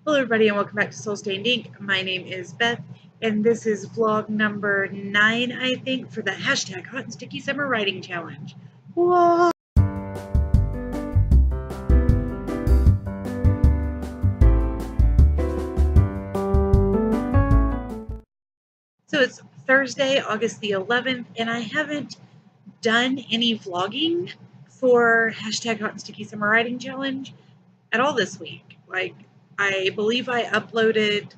Hello everybody and welcome back to Soul Stained Ink. My name is Beth and this is vlog number 9, I think, for the hashtag Hot and Sticky Summer Writing Challenge. Whoa! So it's Thursday, August the 11th, and I haven't done any vlogging for hashtag Hot and Sticky Summer Writing Challenge at all this week. I believe I uploaded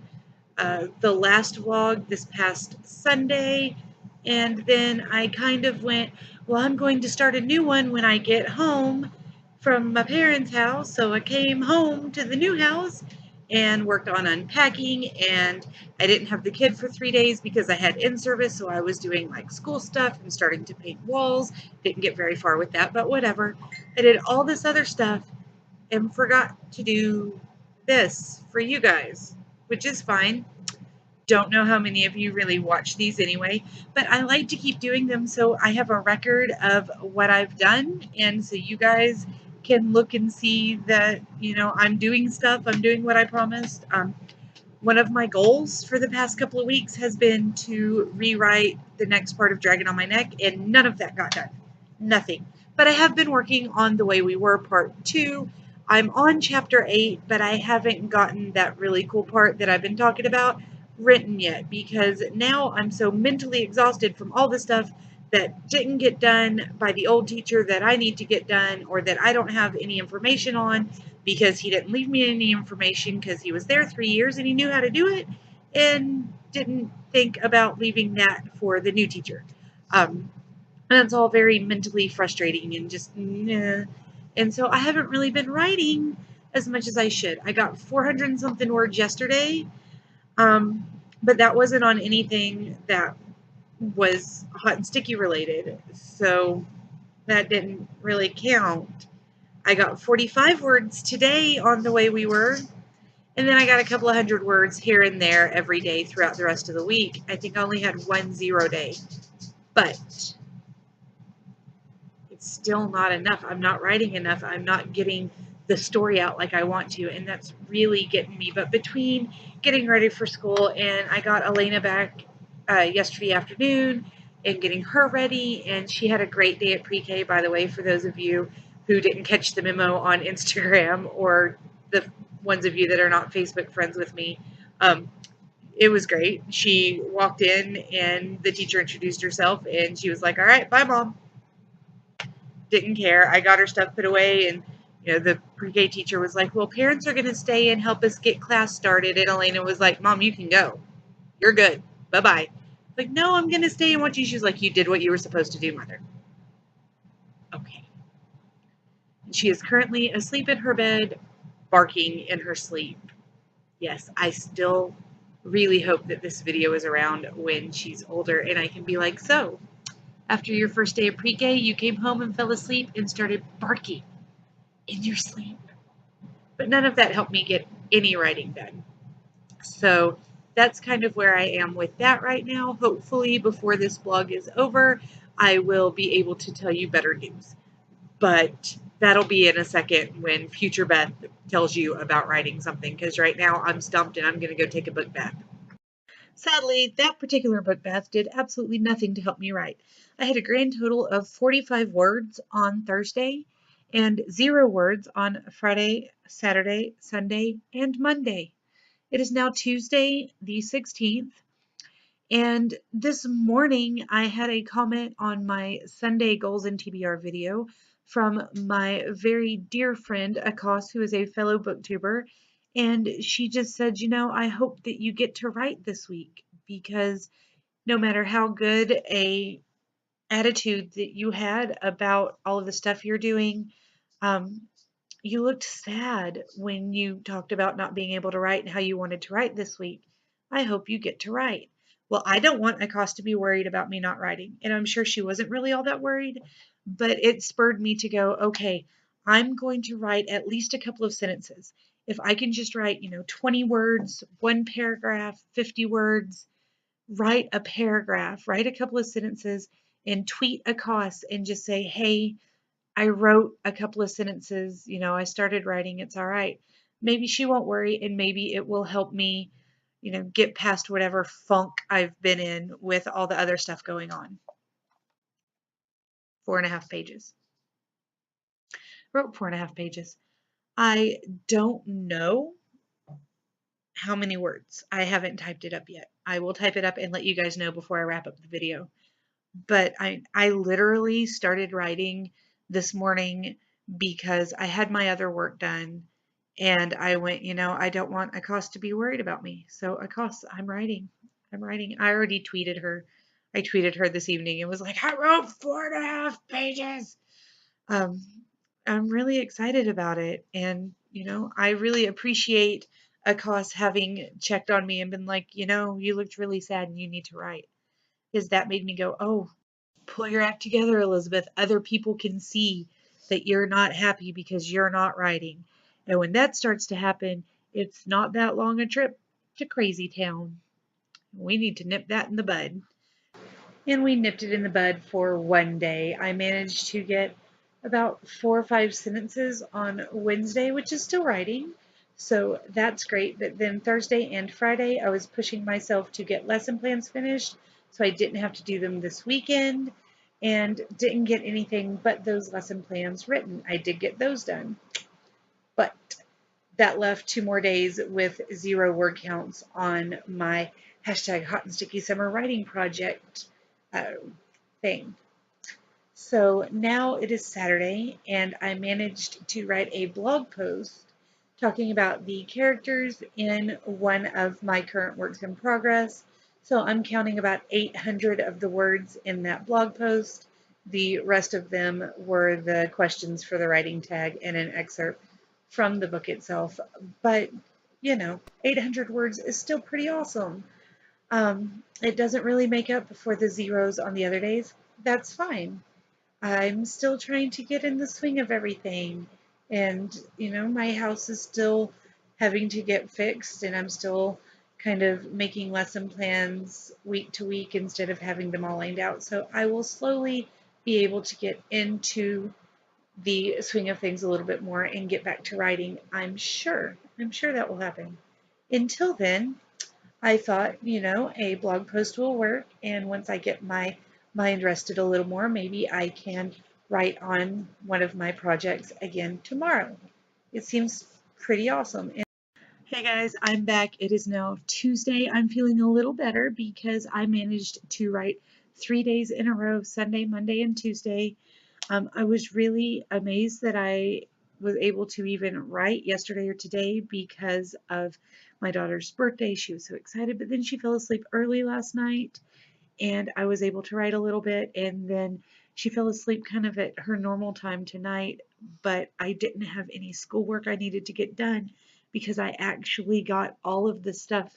the last vlog this past Sunday, and then I kind of went, well, I'm going to start a new one when I get home from my parents' house. So I came home to the new house and worked on unpacking, and I didn't have the kid for 3 days because I had in-service, so I was doing like school stuff and starting to paint walls. Didn't get very far with that, but whatever. I did all this other stuff and forgot to do this for you guys, which is fine. Don't know how many of you really watch these anyway, but I like to keep doing them so I have a record of what I've done, and so you guys can look and see that, I'm doing stuff, I'm doing what I promised. One of my goals for the past couple of weeks has been to rewrite the next part of Dragon on My Neck, and none of that got done. Nothing. But I have been working on The Way We Were Part 2. I'm on Chapter 8, but I haven't gotten that really cool part that I've been talking about written yet, because now I'm so mentally exhausted from all the stuff that didn't get done by the old teacher that I need to get done, or that I don't have any information on because he didn't leave me any information because he was there 3 years and he knew how to do it and didn't think about leaving that for the new teacher. And it's all very mentally frustrating and just, nah. And so I haven't really been writing as much as I should. I got 400 and something words yesterday, but that wasn't on anything that was hot and sticky related, so that didn't really count. I got 45 words today on The Way We Were, and then I got a couple of hundred words here and there every day throughout the rest of the week. I think I only had 1 0 day, but it's still not enough. I'm not writing enough. I'm not getting the story out like I want to, and that's really getting me. But between getting ready for school, and I got Elena back yesterday afternoon and getting her ready, and she had a great day at pre-K, by the way, for those of you who didn't catch the memo on Instagram, or the ones of you that are not Facebook friends with me. It was great. She walked in and the teacher introduced herself and she was like, all right, bye, Mom. Didn't care. I got her stuff put away, and the pre-K teacher was like, well, parents are going to stay and help us get class started. And Elena was like, Mom, you can go. You're good. Bye-bye. Like, no, I'm going to stay and watch you. She was like, you did what you were supposed to do, Mother. Okay. She is currently asleep in her bed, barking in her sleep. Yes, I still really hope that this video is around when she's older and I can be like, so, after your first day of pre-K, you came home and fell asleep and started barking in your sleep. But none of that helped me get any writing done. So that's kind of where I am with that right now. Hopefully before this vlog is over, I will be able to tell you better news. But that'll be in a second when future Beth tells you about writing something, because right now I'm stumped and I'm going to go take a book bath. Sadly, that particular book bath did absolutely nothing to help me write. I had a grand total of 45 words on Thursday and 0 words on Friday, Saturday, Sunday, and Monday. It is now Tuesday, the 16th, and this morning I had a comment on my Sunday Goals and TBR video from my very dear friend, Akos, who is a fellow booktuber, and she just said, I hope that you get to write this week, because no matter how good a attitude that you had about all of the stuff you're doing, you looked sad when you talked about not being able to write and how you wanted to write this week. I hope you get to write. Well, I don't want Akos to be worried about me not writing, and I'm sure she wasn't really all that worried, but it spurred me to go, okay, I'm going to write at least a couple of sentences. If I can just write, 20 words, 1 paragraph, 50 words, write a paragraph, write a couple of sentences, and tweet Akos and just say, hey, I wrote a couple of sentences, I started writing, it's all right. maybe she won't worry, and maybe it will help me, get past whatever funk I've been in with all the other stuff going on. 4.5 pages. Wrote 4.5 pages. I don't know how many words. I haven't typed it up yet. I will type it up and let you guys know before I wrap up the video. But I literally started writing this morning because I had my other work done, and I went, I don't want Akos to be worried about me. So Akos, I'm writing. I'm writing. I already tweeted her. I tweeted her this evening and was like, I wrote 4.5 pages. Um, I'm really excited about it. And, I really appreciate Akos having checked on me and been like, you looked really sad and you need to write. Because that made me go, oh, pull your act together, Elizabeth. Other people can see that you're not happy because you're not writing. And when that starts to happen, it's not that long a trip to Crazy Town. We need to nip that in the bud. And we nipped it in the bud for one day. I managed to get about 4 or 5 sentences on Wednesday, which is still writing. So that's great. But then Thursday and Friday, I was pushing myself to get lesson plans finished so I didn't have to do them this weekend and didn't get anything but those lesson plans written. I did get those done. But that left 2 more days with 0 word counts on my #hotandsticky summer writing project thing. So now it is Saturday, and I managed to write a blog post talking about the characters in one of my current works in progress. So I'm counting about 800 of the words in that blog post. The rest of them were the questions for the writing tag and an excerpt from the book itself. But, 800 words is still pretty awesome. It doesn't really make up for the zeros on the other days. That's fine. I'm still trying to get in the swing of everything. And, my house is still having to get fixed, and I'm still kind of making lesson plans week to week instead of having them all lined out. So I will slowly be able to get into the swing of things a little bit more and get back to writing. I'm sure. I'm sure that will happen. Until then, I thought, a blog post will work. And once I get my mind rested a little more, maybe I can write on one of my projects again tomorrow. It seems pretty awesome. Hey guys, I'm back. It is now Tuesday. I'm feeling a little better because I managed to write 3 days in a row, Sunday, Monday, and Tuesday. I was really amazed that I was able to even write yesterday or today because of my daughter's birthday. She was so excited, but then she fell asleep early last night, and I was able to write a little bit, and then she fell asleep kind of at her normal time tonight, but I didn't have any schoolwork I needed to get done because I actually got all of the stuff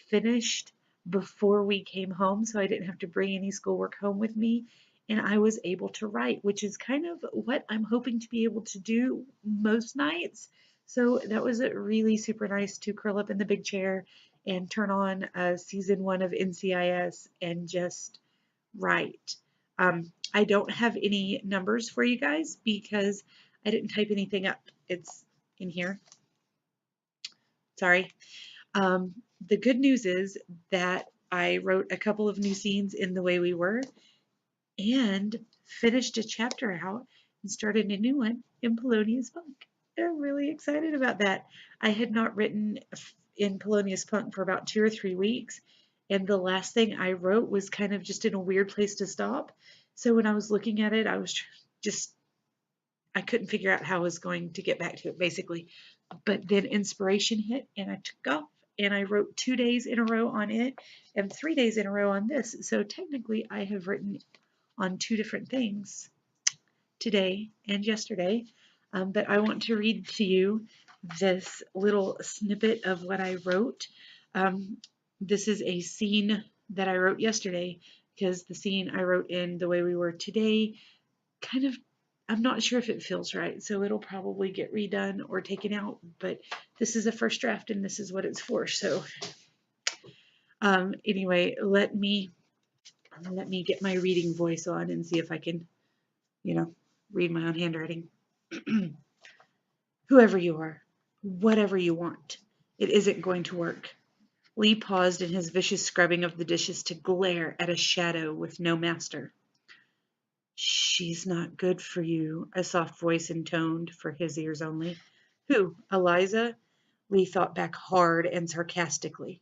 finished before we came home, so I didn't have to bring any schoolwork home with me, and I was able to write, which is kind of what I'm hoping to be able to do most nights. So that was really super nice to curl up in the big chair and turn on season 1 of NCIS and just write. I don't have any numbers for you guys because I didn't type anything up. It's in here. Sorry. The good news is that I wrote a couple of new scenes in The Way We Were and finished a chapter out and started a new one in Polonius Punk. I'm really excited about that. I had not written in Polonius Punk for about 2 or 3 weeks, and the last thing I wrote was kind of just in a weird place to stop. So when I was looking at it, I was just, I couldn't figure out how I was going to get back to it, basically. But then inspiration hit, and I took off, and I wrote 2 days in a row on it and 3 days in a row on this. So technically, I have written on 2 different things today and yesterday. But I want to read to you this little snippet of what I wrote. This is a scene that I wrote yesterday because the scene I wrote in The Way We Were today kind of, I'm not sure if it feels right, so it'll probably get redone or taken out, but this is a first draft and this is what it's for. So anyway, let me get my reading voice on and see if I can, read my own handwriting. Whoever you are, Whatever you want. It isn't going to work. Lee paused in his vicious scrubbing of the dishes to glare at a shadow with no master. She's not good for you, a soft voice intoned, for his ears only. Who, Eliza? Lee thought back hard and sarcastically.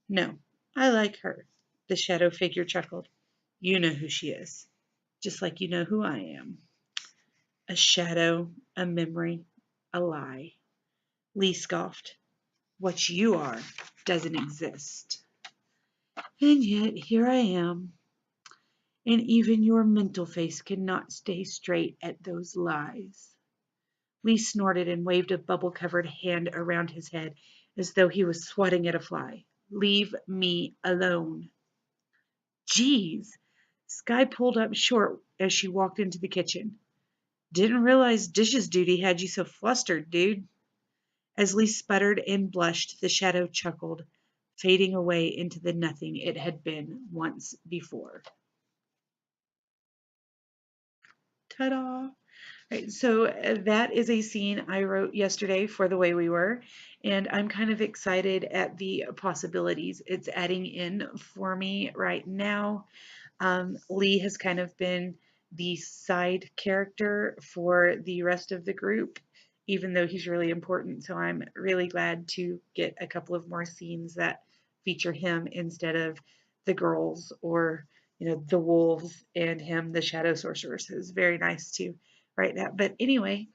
No, I like her, the shadow figure chuckled. You know who she is, just like you know who I am. A shadow, a memory, a lie. Lee scoffed. What you are doesn't exist. And yet here I am, and even your mental face cannot stay straight at those lies. Lee snorted and waved a bubble-covered hand around his head as though he was swatting at a fly. Leave me alone. Geez. Sky pulled up short as she walked into the kitchen. Didn't realize dishes duty had you so flustered, dude. As Lee sputtered and blushed, the shadow chuckled, fading away into the nothing it had been once before. Ta-da! Right, so that is a scene I wrote yesterday for The Way We Were, and I'm kind of excited at the possibilities it's adding in for me right now. Lee has kind of been the side character for the rest of the group, even though he's really important. So I'm really glad to get a couple of more scenes that feature him instead of the girls or the wolves and him, the shadow sorcerer. So it's very nice to write that. But anyway,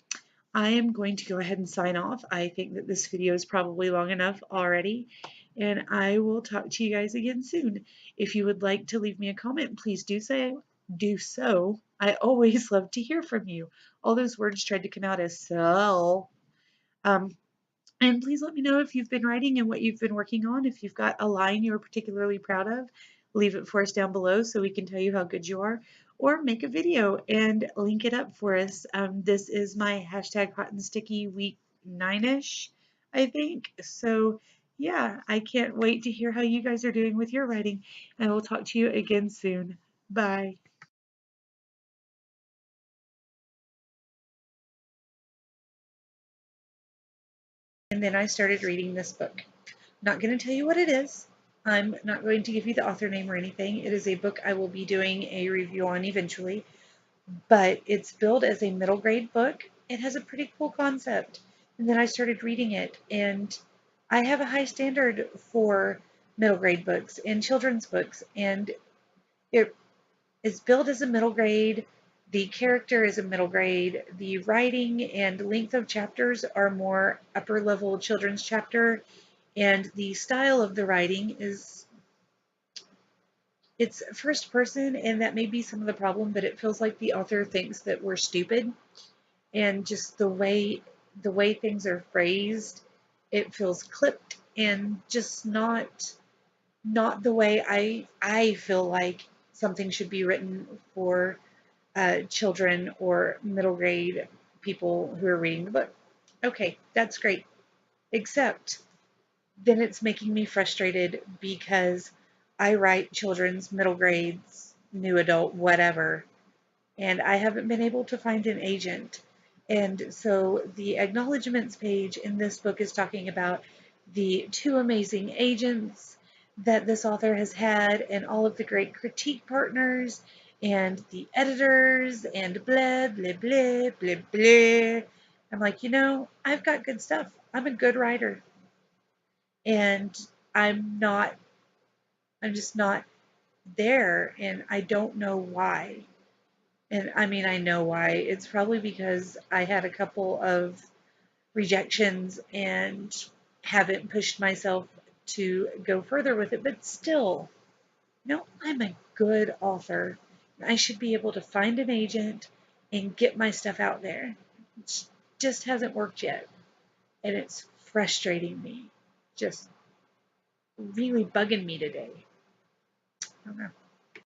I am going to go ahead and sign off. I think that this video is probably long enough already, and I will talk to you guys again soon. If you would like to leave me a comment, please do so. I always love to hear from you. All those words tried to come out as so. And please let me know if you've been writing and what you've been working on. If you've got a line you're particularly proud of, leave it for us down below so we can tell you how good you are. Or make a video and link it up for us. This is my hashtag hot and sticky week 9-ish, I think. So yeah, I can't wait to hear how you guys are doing with your writing. And I will talk to you again soon. Bye. And then I started reading this book. Not going to tell you what it is. I'm not going to give you the author name or anything. It is a book I will be doing a review on eventually, but it's billed as a middle grade book. It has a pretty cool concept. And then I started reading it, and I have a high standard for middle grade books and children's books, and it is billed as a middle grade. The character is a middle grade. The writing and length of chapters are more upper level children's chapter, and the style of the writing is it's first person, and that may be some of the problem, but it feels like the author thinks that we're stupid, and just the way things are phrased, it feels clipped and just not the way I feel like something should be written for children or middle grade people who are reading the book. Okay, that's great, except then it's making me frustrated because I write children's, middle grades, new adult, whatever, and I haven't been able to find an agent. And so the acknowledgments page in this book is talking about the two amazing agents that this author has had, and all of the great critique partners, and the editors, and blah, blah, blah, blah, blah. I'm like, I've got good stuff. I'm a good writer. And I'm not, I'm just not there, and I don't know why. And I mean, I know why. It's probably because I had a couple of rejections and haven't pushed myself to go further with it, but still, I'm a good author. I should be able to find an agent and get my stuff out there. It just hasn't worked yet, and it's frustrating me. Just really bugging me today. I don't know.